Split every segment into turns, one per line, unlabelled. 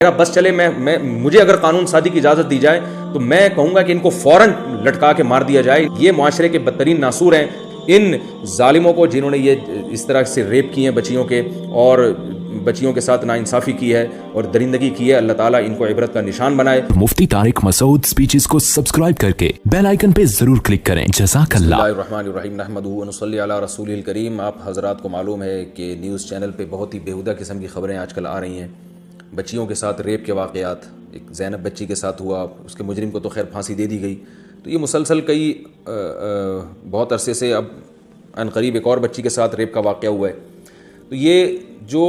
میرا بس چلے میں مجھے اگر قانون سازی کی اجازت دی جائے تو میں کہوں گا کہ ان کو فوراً لٹکا کے مار دیا جائے. یہ معاشرے کے بدترین ناسور ہیں. ان ظالموں کو جنہوں نے یہ اس طرح سے ریپ کیے ہیں بچیوں کے اور بچیوں کے ساتھ ناانصافی کی ہے اور درندگی کی ہے, اللہ تعالیٰ ان کو عبرت کا نشان بنائے.
مفتی طارق مسعود سپیچز کو سبسکرائب کر کے بیل آئیکن پہ ضرور کلک کریں. جزاک اللہ.
بسم اللہ الرحمن الرحیم نحمدہ و نصلی علی رسول الکریم. آپ حضرات کو معلوم ہے کہ نیوز چینل پہ بہت ہی بیہودہ قسم کی خبریں آج کل آ رہی ہیں. بچیوں کے ساتھ ریپ کے واقعات, ایک زینب بچی کے ساتھ ہوا, اس کے مجرم کو تو خیر پھانسی دے دی گئی. تو یہ مسلسل کئی بہت عرصے سے اب عنقریب ایک اور بچی کے ساتھ ریپ کا واقعہ ہوا ہے. تو یہ جو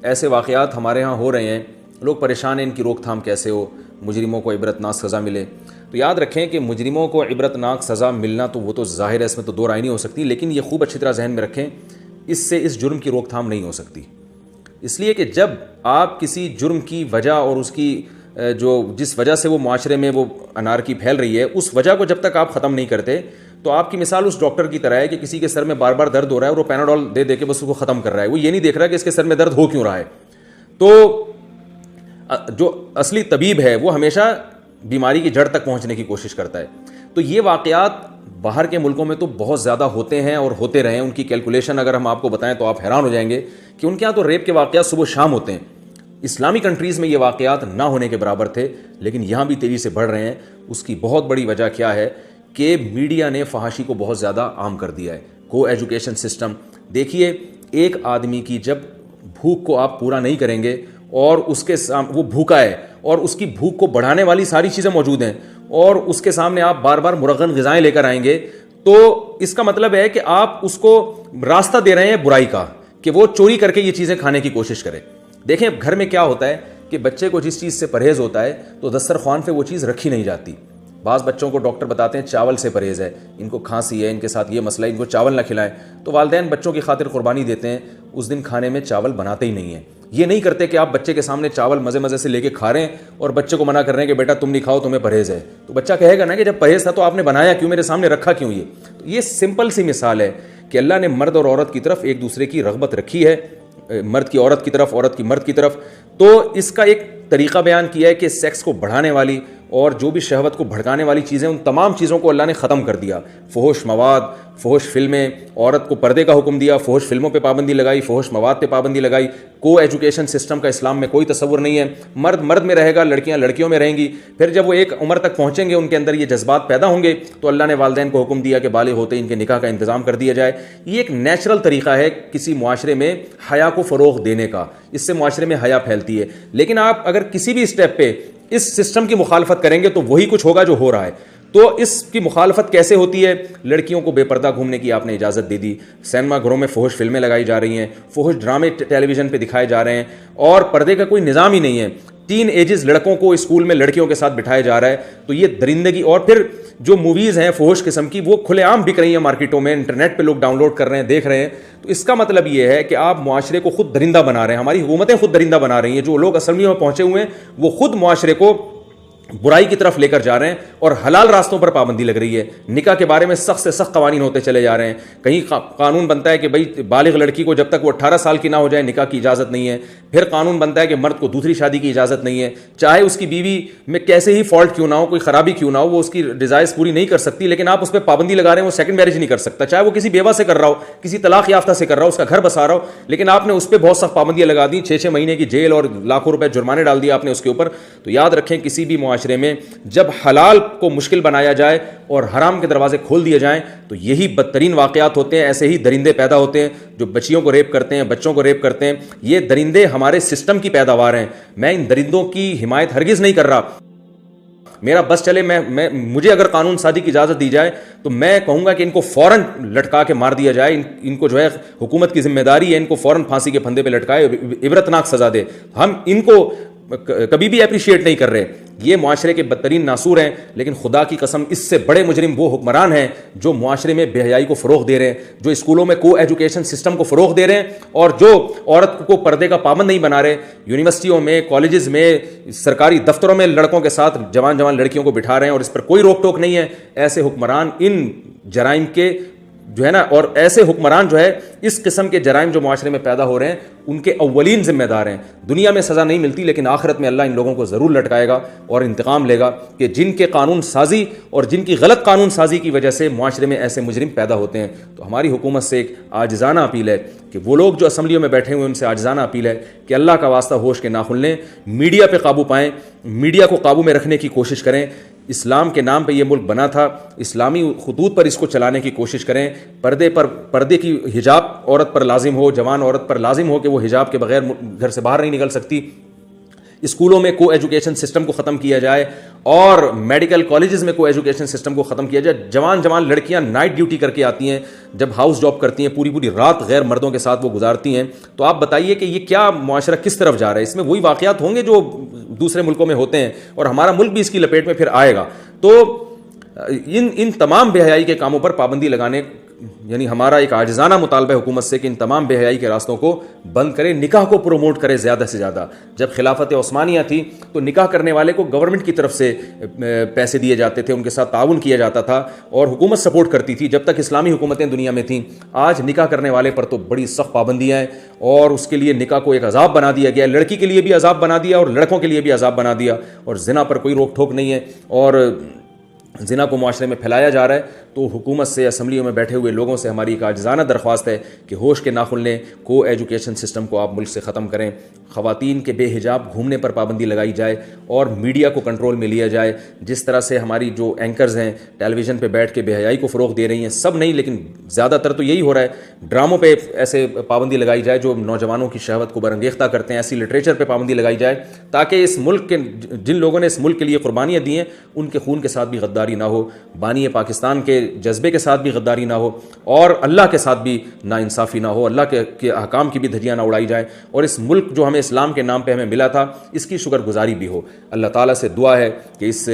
ایسے واقعات ہمارے ہاں ہو رہے ہیں, لوگ پریشان ہیں ان کی روک تھام کیسے ہو, مجرموں کو عبرتناک سزا ملے. تو یاد رکھیں کہ مجرموں کو عبرتناک سزا ملنا تو وہ تو ظاہر ہے, اس میں تو دو رائے نہیں ہو سکتی, لیکن یہ خوب اچھی طرح ذہن میں رکھیں اس سے اس جرم کی روک تھام نہیں ہو سکتی. اس لیے کہ جب آپ کسی جرم کی وجہ اور اس کی جس وجہ سے وہ معاشرے میں وہ انارکی پھیل رہی ہے, اس وجہ کو جب تک آپ ختم نہیں کرتے تو آپ کی مثال اس ڈاکٹر کی طرح ہے کہ کسی کے سر میں بار بار درد ہو رہا ہے اور وہ پیناڈول دے دے کے بس اس کو ختم کر رہا ہے. وہ یہ نہیں دیکھ رہا کہ اس کے سر میں درد ہو کیوں رہا ہے. تو جو اصلی طبیب ہے وہ ہمیشہ بیماری کی جڑ تک پہنچنے کی کوشش کرتا ہے. تو یہ واقعات باہر کے ملکوں میں تو بہت زیادہ ہوتے ہیں اور ہوتے رہے ہیں. ان کی کیلکولیشن اگر ہم آپ کو بتائیں تو آپ حیران ہو جائیں گے کہ ان کے یہاں تو ریپ کے واقعات صبح و شام ہوتے ہیں. اسلامی کنٹریز میں یہ واقعات نہ ہونے کے برابر تھے, لیکن یہاں بھی تیزی سے بڑھ رہے ہیں. اس کی بہت بڑی وجہ کیا ہے کہ میڈیا نے فحاشی کو بہت زیادہ عام کر دیا ہے. کو ایجوکیشن سسٹم دیکھیے, ایک آدمی کی جب بھوک کو آپ پورا نہیں کریں گے اور اس کے وہ بھوکا ہے اور اس کی بھوک کو بڑھانے والی ساری چیزیں موجود ہیں اور اس کے سامنے آپ بار بار مرغن غذائیں لے کر آئیں گے, تو اس کا مطلب ہے کہ آپ اس کو راستہ دے رہے ہیں برائی کا کہ وہ چوری کر کے یہ چیزیں کھانے کی کوشش کرے. دیکھیں گھر میں کیا ہوتا ہے کہ بچے کو جس چیز سے پرہیز ہوتا ہے تو دسترخوان پہ وہ چیز رکھی نہیں جاتی. بعض بچوں کو ڈاکٹر بتاتے ہیں چاول سے پرہیز ہے, ان کو کھانسی ہے, ان کے ساتھ یہ مسئلہ ہے, ان کو چاول نہ کھلائیں. تو والدین بچوں کی خاطر قربانی دیتے ہیں, اس دن کھانے میں چاول بناتے ہی نہیں ہیں. یہ نہیں کرتے کہ آپ بچے کے سامنے چاول مزے مزے سے لے کے کھا رہے ہیں اور بچے کو منع کر رہے ہیں کہ بیٹا تم نہیں کھاؤ, تمہیں پرہیز ہے. تو بچہ کہے گا نا کہ جب پرہیز تھا تو آپ نے بنایا کیوں, میرے سامنے رکھا کیوں. یہ سمپل سی مثال ہے کہ اللہ نے مرد اور عورت کی طرف ایک دوسرے کی رغبت رکھی ہے, مرد کی عورت کی طرف, عورت کی مرد کی طرف. تو اس کا ایک طریقہ بیان کیا ہے کہ سیکس کو بڑھانے والی اور جو بھی شہوت کو بھڑکانے والی چیزیں, ان تمام چیزوں کو اللہ نے ختم کر دیا. فحش مواد, فحش فلمیں, عورت کو پردے کا حکم دیا, فحش فلموں پہ پابندی لگائی, فحش مواد پہ پابندی لگائی. کو ایجوکیشن سسٹم کا اسلام میں کوئی تصور نہیں ہے. مرد مرد میں رہے گا, لڑکیاں لڑکیوں میں رہیں گی. پھر جب وہ ایک عمر تک پہنچیں گے, ان کے اندر یہ جذبات پیدا ہوں گے, تو اللہ نے والدین کو حکم دیا کہ بالغ ہوتے ان کے نکاح کا انتظام کر دیا جائے. یہ ایک نیچرل طریقہ ہے کسی معاشرے میں حیا کو فروغ دینے کا, اس سے معاشرے میں حیا پھیلتی ہے. لیکن آپ اگر کسی بھی اسٹیپ پہ اس سسٹم کی مخالفت کریں گے تو وہی کچھ ہوگا جو ہو رہا ہے. تو اس کی مخالفت کیسے ہوتی ہے؟ لڑکیوں کو بے پردہ گھومنے کی آپ نے اجازت دے دی, سینما گھروں میں فحش فلمیں لگائی جا رہی ہیں, فحش ڈرامے ٹیلی ویژن پہ دکھائے جا رہے ہیں اور پردے کا کوئی نظام ہی نہیں ہے. ٹین ایجز لڑکوں کو اسکول میں لڑکیوں کے ساتھ بٹھایا جا رہا ہے. تو یہ درندگی, اور پھر جو موویز ہیں فحش قسم کی وہ کھلے عام بک رہی ہیں مارکیٹوں میں, انٹرنیٹ پہ لوگ ڈاؤن لوڈ کر رہے ہیں, دیکھ رہے ہیں. تو اس کا مطلب یہ ہے کہ آپ معاشرے کو خود درندہ بنا رہے ہیں, ہماری حکومتیں خود درندہ بنا رہی ہیں. جو لوگ اسمبلیوں میں پہنچے ہوئے ہیں وہ خود معاشرے کو برائی کی طرف لے کر جا رہے ہیں اور حلال راستوں پر پابندی لگ رہی ہے. نکاح کے بارے میں سخت سے سخت قوانین ہوتے چلے جا رہے ہیں. کہیں قانون بنتا ہے کہ بھئی بالغ لڑکی کو جب تک وہ 18 سال کی نہ ہو جائے نکاح کی اجازت نہیں ہے. پھر قانون بنتا ہے کہ مرد کو دوسری شادی کی اجازت نہیں ہے, چاہے اس کی بیوی میں کیسے ہی فالٹ کیوں نہ ہو, کوئی خرابی کیوں نہ ہو, وہ اس کی ڈیزائرز پوری نہیں کر سکتی, لیکن آپ اس پہ پابندی لگا رہے ہیں وہ سیکنڈ میرج نہیں کر سکتا, چاہے وہ کسی بیوہ سے کر رہا ہو, کسی طلاق یافتہ سے کر رہا ہو, اس کا گھر بسا رہا ہو, لیکن آپ نے اس پہ بہت سخت پابندیاں لگا دی, 6 مہینے کی جیل اور لاکھوں روپے جرمانے ڈال دیا آپ نے اس کے اوپر. تو یاد رکھیں کسی بھی معاشرے میں جب حلال کو مشکل بنایا جائے اور حرام کے دروازے کھول دیے جائیں تو یہی بدترین واقعات ہوتے ہیں. ایسے ہی درندے پیدا ہوتے ہیں جو بچیوں کو ریپ کرتے ہیں, بچوں کو ریپ کرتے ہیں. یہ درندے ہمارے سسٹم کی پیداوار ہیں. میں ان درندوں کی حمایت ہرگز نہیں کر رہا. میرا بس چلے مجھے اگر قانون سازی کی اجازت دی جائے تو میں کہوں گا کہ ان کو فوراً لٹکا کے مار دیا جائے. ان کو جو ہے حکومت کی ذمہ داری ہے, ان کو فوراً پھانسی کے پھندے پہ لٹکائے, عبرتناک سزا دے. ہم ان کو کبھی بھی اپریشیٹ نہیں کر رہے. یہ معاشرے کے بدترین ناسور ہیں, لیکن خدا کی قسم اس سے بڑے مجرم وہ حکمران ہیں جو معاشرے میں بے حیائی کو فروغ دے رہے ہیں, جو اسکولوں میں کو ایجوکیشن سسٹم کو فروغ دے رہے ہیں اور جو عورت کو پردے کا پابند نہیں بنا رہے. یونیورسٹیوں میں, کالجز میں, سرکاری دفتروں میں لڑکوں کے ساتھ جوان لڑکیوں کو بٹھا رہے ہیں اور اس پر کوئی روک ٹوک نہیں ہے. ایسے حکمران ان جرائم کے جو ہے نا، اور ایسے حکمران جو ہے اس قسم کے جرائم جو معاشرے میں پیدا ہو رہے ہیں ان کے اولین ذمہ دار ہیں. دنیا میں سزا نہیں ملتی لیکن آخرت میں اللہ ان لوگوں کو ضرور لٹکائے گا اور انتقام لے گا کہ جن کے قانون سازی اور جن کی غلط قانون سازی کی وجہ سے معاشرے میں ایسے مجرم پیدا ہوتے ہیں. تو ہماری حکومت سے ایک عاجزانہ اپیل ہے کہ وہ لوگ جو اسمبلیوں میں بیٹھے ہوئے ان سے عاجزانہ اپیل ہے کہ اللہ کا واسطہ ہوش کے ناخن لیں, میڈیا پہ قابو پائیں, میڈیا کو قابو میں رکھنے کی کوشش کریں. اسلام کے نام پہ یہ ملک بنا تھا, اسلامی خطوط پر اس کو چلانے کی کوشش کریں. پردے کی حجاب عورت پر لازم ہو, جوان عورت پر لازم ہو کہ وہ حجاب کے بغیر گھر سے باہر نہیں نکل سکتی. اسکولوں میں کو ایجوکیشن سسٹم کو ختم کیا جائے اور میڈیکل کالجز میں کو ایجوکیشن سسٹم کو ختم کیا جائے. جوان لڑکیاں نائٹ ڈیوٹی کر کے آتی ہیں, جب ہاؤس جاب کرتی ہیں پوری رات غیر مردوں کے ساتھ وہ گزارتی ہیں. تو آپ بتائیے کہ یہ کیا معاشرہ کس طرف جا رہا ہے؟ اس میں وہی واقعات ہوں گے جو دوسرے ملکوں میں ہوتے ہیں اور ہمارا ملک بھی اس کی لپیٹ میں پھر آئے گا. تو ان تمام بے حیائی کے کاموں پر پابندی لگانے, یعنی ہمارا ایک عاجزانہ مطالبہ حکومت سے کہ ان تمام بے حیائی کے راستوں کو بند کرے. نکاح کو پروموٹ کرے زیادہ سے زیادہ. جب خلافت عثمانیہ تھی تو نکاح کرنے والے کو گورنمنٹ کی طرف سے پیسے دیے جاتے تھے, ان کے ساتھ تعاون کیا جاتا تھا اور حکومت سپورٹ کرتی تھی جب تک اسلامی حکومتیں دنیا میں تھیں. آج نکاح کرنے والے پر تو بڑی سخت پابندیاں ہیں اور اس کے لیے نکاح کو ایک عذاب بنا دیا گیا. لڑکی کے لیے بھی عذاب بنا دیا اور لڑکوں کے لیے بھی عذاب بنا دیا, اور زنا پر کوئی روک ٹھوک نہیں ہے اور زنا کو معاشرے میں پھیلایا جا رہا ہے. تو حکومت سے, اسمبلیوں میں بیٹھے ہوئے لوگوں سے ہماری ایک عاجزانہ درخواست ہے کہ ہوش کے ناخن لیں, کو ایجوکیشن سسٹم کو آپ ملک سے ختم کریں, خواتین کے بے حجاب گھومنے پر پابندی لگائی جائے اور میڈیا کو کنٹرول میں لیا جائے. جس طرح سے ہماری جو اینکرز ہیں ٹیلی ویژن پہ بیٹھ کے بے حیائی کو فروغ دے رہی ہیں, سب نہیں لیکن زیادہ تر تو یہی ہو رہا ہے, ڈراموں پہ ایسے پابندی لگائی جائے جو نوجوانوں کی شہوت کو برانگیختہ کرتے ہیں. ایسی لٹریچر پہ پابندی لگائی جائے تاکہ اس ملک کے جن لوگوں نے اس ملک کے لیے قربانیاں دی ہیں ان کے خون کے ساتھ بھی غداری نہ ہو, بانی پاکستان کے جذبے کے ساتھ بھی غداری نہ ہو اور اللہ کے ساتھ بھی ناانصافی نہ ہو, اللہ کے احکام کی بھی دھجیاں نہ اڑائی جائیں, اور اس ملک جو ہمیں اسلام کے نام پہ ہمیں ملا تھا اس کی شکر گزاری بھی ہو. اللہ تعالیٰ سے دعا ہے کہ اس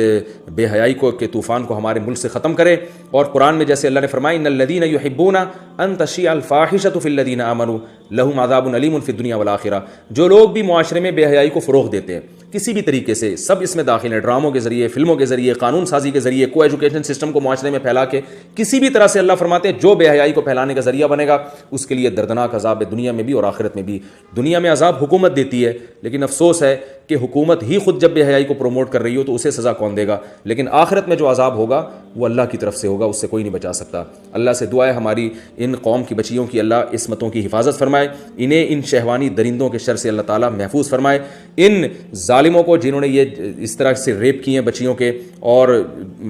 بے حیائی کے طوفان کو ہمارے ملک سے ختم کرے. اور قرآن میں جیسے اللہ نے فرمایا ان الذین یحبون ان تشیع الفاحشۃ فی الذین آمنوا لہم عذاب علیم فی الدنیا والآخرہ. جو لوگ بھی معاشرے میں بے حیائی کو فروغ دیتے ہیں کسی بھی طریقے سے, سب اس میں داخل ہیں, ڈراموں کے ذریعے, فلموں کے ذریعے, قانون سازی کے ذریعے, کو ایجوکیشن سسٹم کو معاشرے میں پھیلا کے کسی بھی طرح سے, اللہ فرماتے ہیں جو بے حیائی کو پھیلانے کا ذریعہ بنے گا اس کے لیے دردناک عذاب ہے دنیا میں بھی اور آخرت میں بھی. دنیا میں عذاب حکومت دیتی ہے لیکن افسوس ہے کہ حکومت ہی خود جب بے حیائی کو پروموٹ کر رہی ہو تو اسے سزا کون دے گا, لیکن آخرت میں جو عذاب ہوگا وہ اللہ کی طرف سے ہوگا, اس سے کوئی نہیں بچا سکتا. اللہ سے دعا ہے ہماری ان قوم کی بچیوں کی اللہ عصمتوں کی حفاظت فرمائے, انہیں ان شہوانی درندوں کے شر سے اللہ تعالیٰ محفوظ فرمائے. ان ظالموں کو جنہوں نے یہ اس طرح سے ریپ کیے ہیں بچیوں کے اور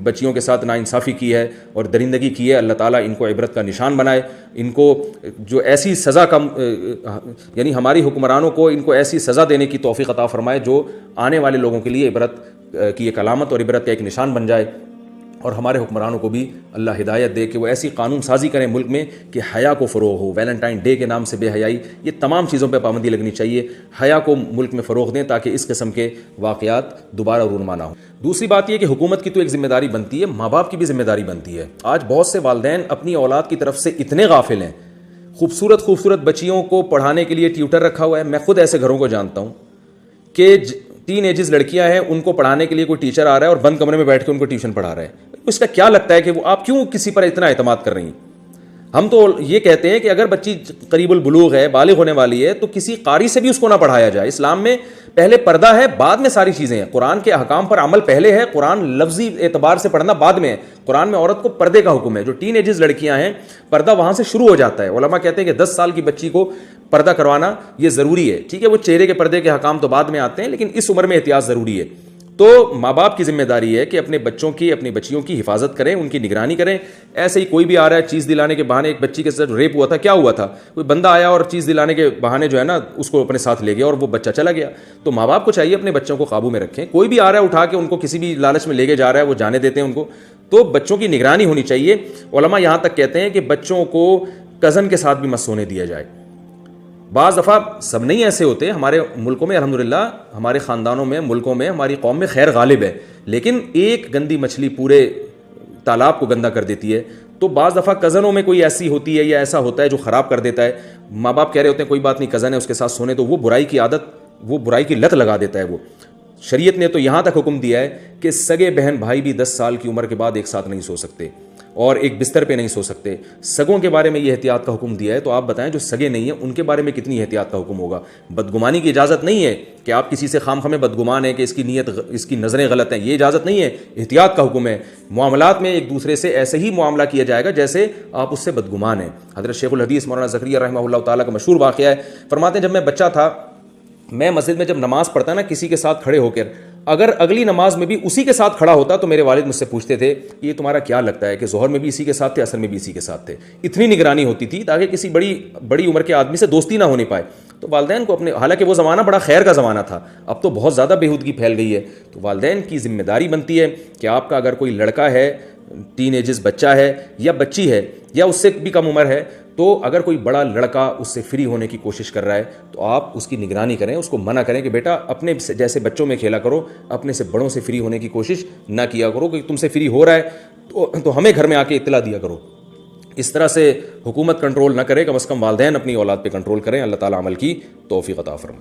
بچیوں کے ساتھ ناانصافی کی ہے اور درندگی کی ہے, اللہ تعالیٰ ان کو عبرت کا نشان بنائے. ان کو جو ایسی سزا کا یعنی ہماری حکمرانوں کو ان کو ایسی سزا دینے کی توفیق عطا فرمائے جو آنے والے لوگوں کے لیے عبرت کی ایک علامت اور عبرت کا ایک نشان بن جائے. اور ہمارے حکمرانوں کو بھی اللہ ہدایت دے کہ وہ ایسی قانون سازی کریں ملک میں کہ حیا کو فروغ ہو. ویلنٹائن ڈے کے نام سے بے حیائی, یہ تمام چیزوں پہ پابندی لگنی چاہیے. حیا کو ملک میں فروغ دیں تاکہ اس قسم کے واقعات دوبارہ رونما نہ ہوں. دوسری بات یہ کہ حکومت کی تو ایک ذمہ داری بنتی ہے, ماں باپ کی بھی ذمہ داری بنتی ہے. آج بہت سے والدین اپنی اولاد کی طرف سے اتنے غافل ہیں, خوبصورت بچیوں کو پڑھانے کے لیے ٹیوٹر رکھا ہوا ہے. میں خود ایسے گھروں کو جانتا ہوں کہ ٹین ایجز لڑکیاں ہیں, ان کو پڑھانے کے لیے کوئی ٹیچر آ رہا ہے اور بند کمرے میں بیٹھ کے ان کو ٹیوشن پڑھا رہا ہے. اس کا کیا لگتا ہے کہ وہ آپ کیوں کسی پر اتنا اعتماد کر رہی ہیں؟ ہم تو یہ کہتے ہیں کہ اگر بچی قریب البلوغ ہے, بالغ ہونے والی ہے, تو کسی قاری سے بھی اس کو نہ پڑھایا جائے. اسلام میں پہلے پردہ ہے, بعد میں ساری چیزیں ہیں. قرآن کے احکام پر عمل پہلے ہے, قرآن لفظی اعتبار سے پڑھنا بعد میں ہے. قرآن میں عورت کو پردے کا حکم ہے. جو ٹین ایجز لڑکیاں ہیں پردہ وہاں سے شروع ہو جاتا ہے. علماء کہتے ہیں کہ 10 سال کی بچی کو پردہ کروانا یہ ضروری ہے. ٹھیک ہے, وہ چہرے کے پردے کے احکام تو بعد میں آتے ہیں لیکن اس عمر میں احتیاط ضروری ہے. تو ماں باپ کی ذمہ داری ہے کہ اپنے بچوں کی, اپنی بچیوں کی حفاظت کریں, ان کی نگرانی کریں. ایسے ہی کوئی بھی آ رہا ہے چیز دلانے کے بہانے, ایک بچی کے ساتھ ریپ ہوا تھا, کیا ہوا تھا, کوئی بندہ آیا اور چیز دلانے کے بہانے جو ہے نا اس کو اپنے ساتھ لے گیا اور وہ بچہ چلا گیا. تو ماں باپ کو چاہیے اپنے بچوں کو قابو میں رکھیں. کوئی بھی آ رہا ہے اٹھا کے ان کو کسی بھی لالچ میں لے کے جا رہا ہے, وہ جانے دیتے ہیں ان کو. تو بچوں کی نگرانی ہونی چاہیے. علماء یہاں تک کہتے ہیں کہ بچوں کو کزن کے ساتھ بھی مت سونے دیا جائے. بعض دفعہ سب نہیں ایسے ہوتے, ہمارے ملکوں میں الحمدللہ, ہمارے خاندانوں میں, ملکوں میں, ہماری قوم میں خیر غالب ہے, لیکن ایک گندی مچھلی پورے تالاب کو گندا کر دیتی ہے. تو بعض دفعہ کزنوں میں کوئی ایسی ہوتی ہے یا ایسا ہوتا ہے جو خراب کر دیتا ہے. ماں باپ کہہ رہے ہوتے ہیں کوئی بات نہیں, کزن ہے اس کے ساتھ سونے, تو وہ برائی کی عادت, وہ برائی کی لت لگا دیتا ہے. وہ شریعت نے تو یہاں تک حکم دیا ہے کہ سگے بہن بھائی بھی 10 سال کی عمر کے بعد ایک ساتھ نہیں سو سکتے. اور ایک بستر پہ نہیں سو سکتے. سگوں کے بارے میں یہ احتیاط کا حکم دیا ہے, تو آپ بتائیں جو سگے نہیں ہیں ان کے بارے میں کتنی احتیاط کا حکم ہوگا. بدگمانی کی اجازت نہیں ہے کہ آپ کسی سے خام خامے بدگمان ہیں کہ اس کی نیت, اس کی نظریں غلط ہیں, یہ اجازت نہیں ہے, احتیاط کا حکم ہے. معاملات میں ایک دوسرے سے ایسے ہی معاملہ کیا جائے گا جیسے آپ اس سے بدگمان ہیں. حضرت شیخ الحدیث مولانا زکریا رحمہ اللہ تعالیٰ کا مشہور واقعہ ہے, فرماتے ہیں جب میں بچہ تھا, میں مسجد میں جب نماز پڑھتا نا کسی کے ساتھ کھڑے ہو کر, اگر اگلی نماز میں بھی اسی کے ساتھ کھڑا ہوتا تو میرے والد مجھ سے پوچھتے تھے یہ تمہارا کیا لگتا ہے کہ ظہر میں بھی اسی کے ساتھ تھے, عصر میں بھی اسی کے ساتھ تھے. اتنی نگرانی ہوتی تھی تاکہ کسی بڑی عمر کے آدمی سے دوستی نہ ہونے پائے. تو والدین کو اپنے, حالانکہ وہ زمانہ بڑا خیر کا زمانہ تھا, اب تو بہت زیادہ بےہودگی پھیل گئی ہے, تو والدین کی ذمہ داری بنتی ہے کہ آپ کا اگر کوئی لڑکا ہے, ٹین ایجز بچہ ہے یا بچی ہے یا اس سے بھی کم عمر ہے, تو اگر کوئی بڑا لڑکا اس سے فری ہونے کی کوشش کر رہا ہے تو آپ اس کی نگرانی کریں, اس کو منع کریں کہ بیٹا اپنے جیسے بچوں میں کھیلا کرو, اپنے سے بڑوں سے فری ہونے کی کوشش نہ کیا کرو, کہ تم سے فری ہو رہا ہے تو ہمیں گھر میں آ کے اطلاع دیا کرو. اس طرح سے حکومت کنٹرول نہ کرے, کم از کم والدین اپنی اولاد پہ کنٹرول کریں. اللہ تعالیٰ عمل کی توفیق عطا فرمائے.